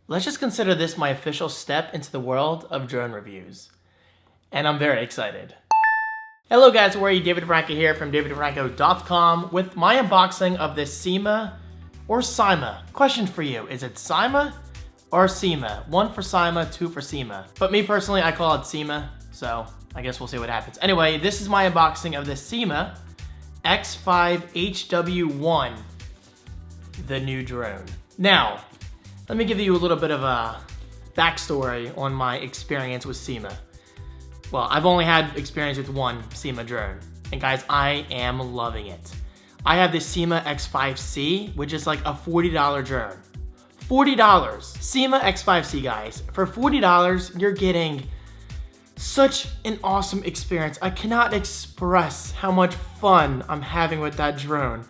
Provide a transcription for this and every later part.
Let's just consider this my official step into the world of drone reviews. And I'm very excited. Hello guys, how are you? David Franco here from davidfranco.com with my unboxing of this Syma or Syma. Question for you, is it Syma or Syma? 1 for Syma, 2 for Syma. But me personally, I call it Syma, so I guess we'll see what happens. Anyway, this is my unboxing of the Syma X5HW-1, the new drone. Now, let me give you a little bit of a backstory on my experience with Syma. Well, I've only had experience with one Syma drone, and guys, I am loving it. I have the Syma X5C, which is like a $40 drone. $40. Syma X5C, guys. For $40, you're getting such an awesome experience. I cannot express how much fun I'm having with that drone.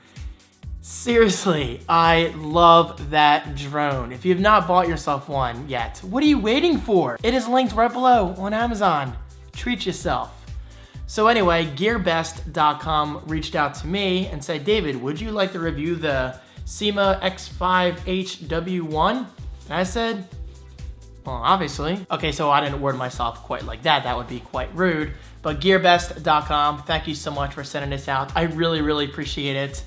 Seriously, I love that drone. If you have not bought yourself one yet, what are you waiting for? It is linked right below on Amazon. Treat yourself. So anyway, GearBest.com reached out to me and said, David, would you like to review the Syma X5HW-1? And I said, well, obviously. Okay, so I didn't word myself quite like that. That would be quite rude. But GearBest.com, thank you so much for sending this out. I really, really appreciate it.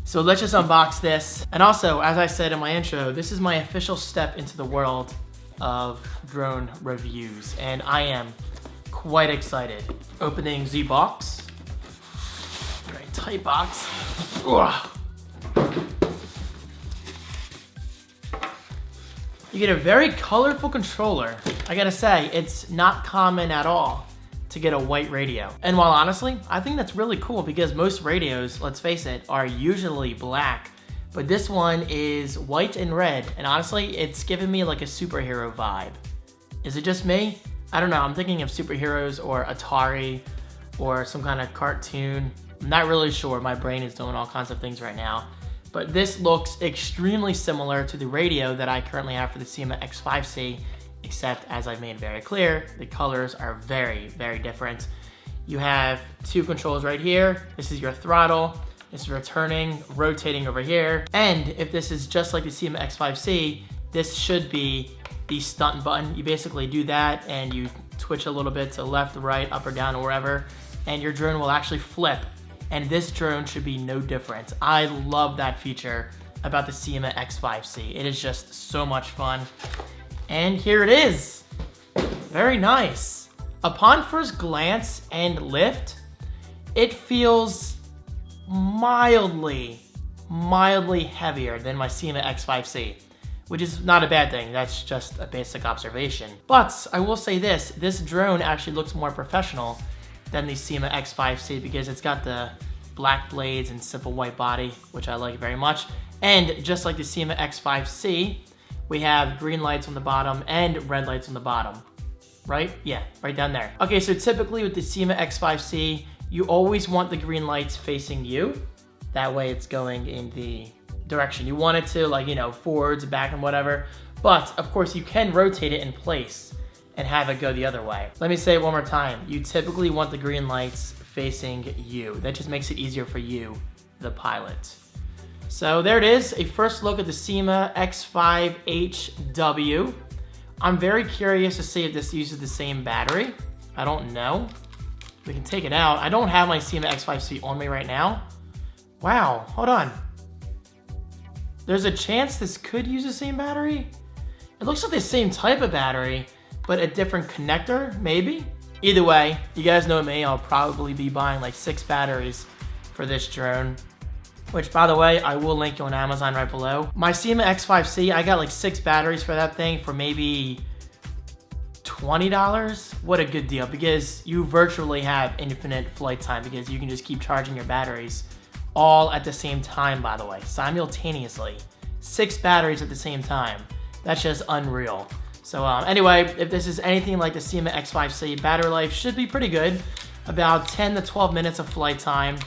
So let's just unbox this. And also, as I said in my intro, this is my official step into the world of drone reviews. And I am quite excited. Opening the box. Very tight box. Ugh. You get a very colorful controller. I gotta say, it's not common at all to get a white radio. And while honestly, I think that's really cool because most radios, let's face it, are usually black. But this one is white and red. And honestly, it's giving me like a superhero vibe. Is it just me? I don't know, I'm thinking of superheroes or Atari or some kind of cartoon. I'm not really sure, my brain is doing all kinds of things right now. But this looks extremely similar to the radio that I currently have for the Syma X5C, except as I've made very clear, the colors are very, very different. You have 2 controls right here. This is your throttle. This is returning, rotating over here. And if this is just like the Syma X5C, this should be the stunt button. You basically do that and you twitch a little bit to left, right, up or down or wherever, and your drone will actually flip. And this drone should be no different. I love that feature about the Syma X5C. It is just so much fun. And here it is. Very nice. Upon first glance and lift, it feels mildly heavier than my Syma X5C, which is not a bad thing. That's just a basic observation. But I will say this drone actually looks more professional than the Syma X5C because it's got the black blades and simple white body, which I like very much. And just like the Syma X5C, we have green lights on the bottom and red lights on the bottom, right? Yeah, right down there. Okay, so typically with the Syma X5C, you always want the green lights facing you. That way it's going in the direction you want it to, like, you know, forwards, back, and whatever. But of course you can rotate it in place and have it go the other way. Let me say it one more time. You typically want the green lights facing you. That just makes it easier for you, the pilot. So there it is, a first look at the Syma X5HW. I'm very curious to see if this uses the same battery. I don't know. We can take it out. I don't have my Syma X5C on me right now. Wow, hold on. There's a chance this could use the same battery? It looks like the same type of battery, but a different connector, maybe? Either way, you guys know me, I'll probably be buying like 6 batteries for this drone, which by the way, I will link you on Amazon right below. My Syma X5C, I got like 6 batteries for that thing for maybe $20. What a good deal, because you virtually have infinite flight time because you can just keep charging your batteries all at the same time, by the way, simultaneously. 6 batteries at the same time. That's just unreal. So anyway, if this is anything like the Syma X5C, battery life should be pretty good. About 10 to 12 minutes of flight time.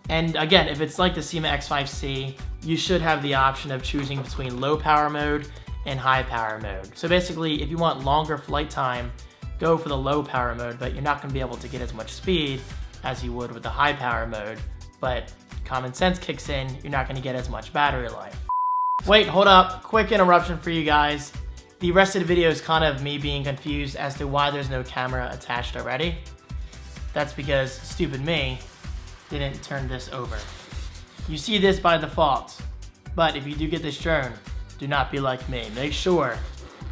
And again, if it's like the Syma X5C, you should have the option of choosing between low power mode and high power mode. So basically, if you want longer flight time, go for the low power mode, but you're not gonna be able to get as much speed as you would with the high power mode. But common sense kicks in, you're not gonna get as much battery life. Wait, hold up. Quick interruption for you guys. The rest of the video is kind of me being confused as to why there's no camera attached already. That's because stupid me didn't turn this over. You see this by default, but if you do get this drone, do not be like me. Make sure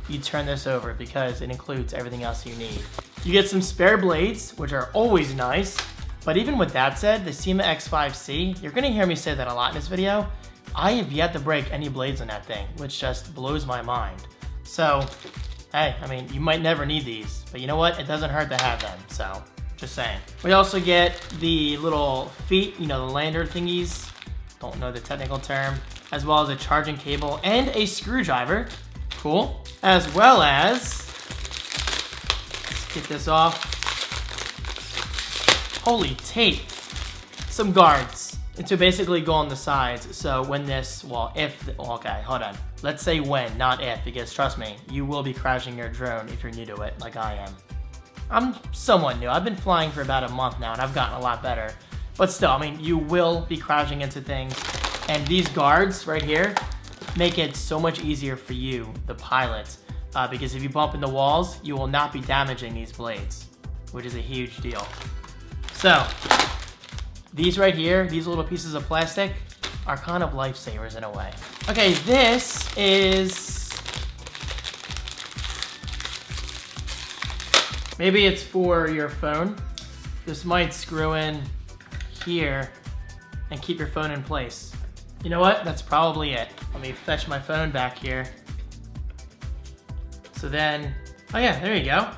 you turn this over because it includes everything else you need. You get some spare blades, which are always nice, but even with that said, the Syma X5C, you're gonna hear me say that a lot in this video, I have yet to break any blades on that thing, which just blows my mind. So, hey, I mean, you might never need these, but you know what? It doesn't hurt to have them, so just saying. We also get the little feet, you know, the lander thingies, don't know the technical term, as well as a charging cable and a screwdriver, cool. As well as, let's get this off, holy tape, some guards. And to basically go on the sides, so when this, well, if, okay, hold on. Let's say when, not if, because trust me, you will be crashing your drone if you're new to it, like I am. I'm somewhat new. I've been flying for about a month now, and I've gotten a lot better. But still, I mean, you will be crashing into things, and these guards right here make it so much easier for you, the pilot, because if you bump into walls, you will not be damaging these blades, which is a huge deal. So, these right here, these little pieces of plastic, are kind of lifesavers in a way. Okay, this is, maybe it's for your phone. This might screw in here and keep your phone in place. You know what? That's probably it. Let me fetch my phone back here. So then, oh yeah, there you go.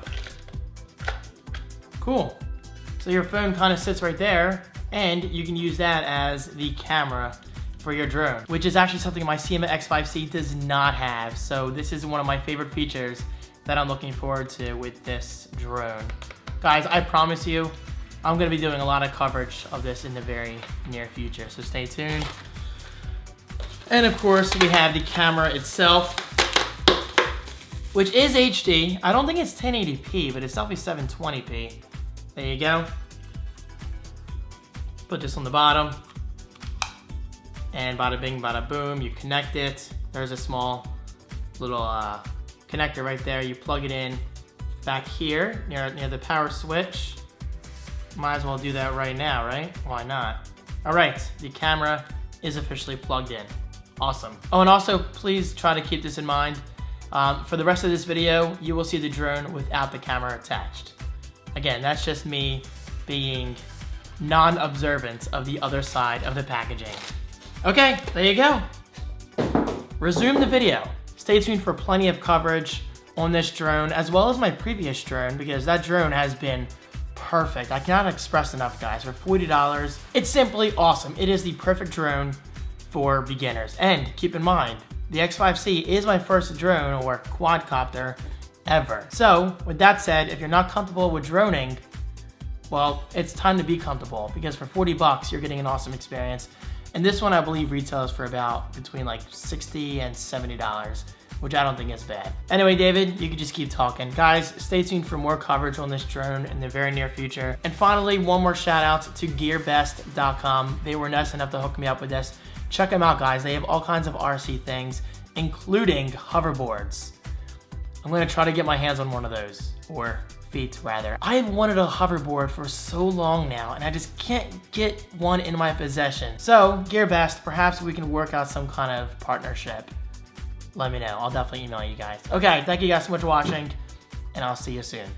Cool. So your phone kind of sits right there, and you can use that as the camera for your drone, which is actually something my Syma X5C does not have. So this is one of my favorite features that I'm looking forward to with this drone. Guys, I promise you, I'm gonna be doing a lot of coverage of this in the very near future, so stay tuned. And of course, we have the camera itself, which is HD. I don't think it's 1080p, but it's definitely 720p. There you go. Put this on the bottom, and bada bing, bada boom, you connect it. There's a small little connector right there. You plug it in back here near the power switch. Might as well do that right now, right? Why not? All right, the camera is officially plugged in. Awesome. Oh, and also please try to keep this in mind. For the rest of this video, you will see the drone without the camera attached. Again, that's just me being non-observant of the other side of the packaging. Okay, there you go. Resume the video. Stay tuned for plenty of coverage on this drone, as well as my previous drone, because that drone has been perfect. I cannot express enough, guys. For $40, it's simply awesome. It is the perfect drone for beginners. And keep in mind, the X5C is my first drone or quadcopter ever. So with that said, if you're not comfortable with droning, well, it's time to be comfortable, because for 40 bucks, you're getting an awesome experience. And this one, I believe, retails for about between like $60 and $70, which I don't think is bad. Anyway, David, you can just keep talking. Guys, stay tuned for more coverage on this drone in the very near future. And finally, one more shout out to GearBest.com. They were nice enough to hook me up with this. Check them out, guys. They have all kinds of RC things, including hoverboards. I'm gonna try to get my hands on one of those, or feet rather. I've wanted a hoverboard for so long now, and I just can't get one in my possession. So, GearBest, perhaps we can work out some kind of partnership. Let me know. I'll definitely email you guys. Okay, thank you guys so much for watching, and I'll see you soon.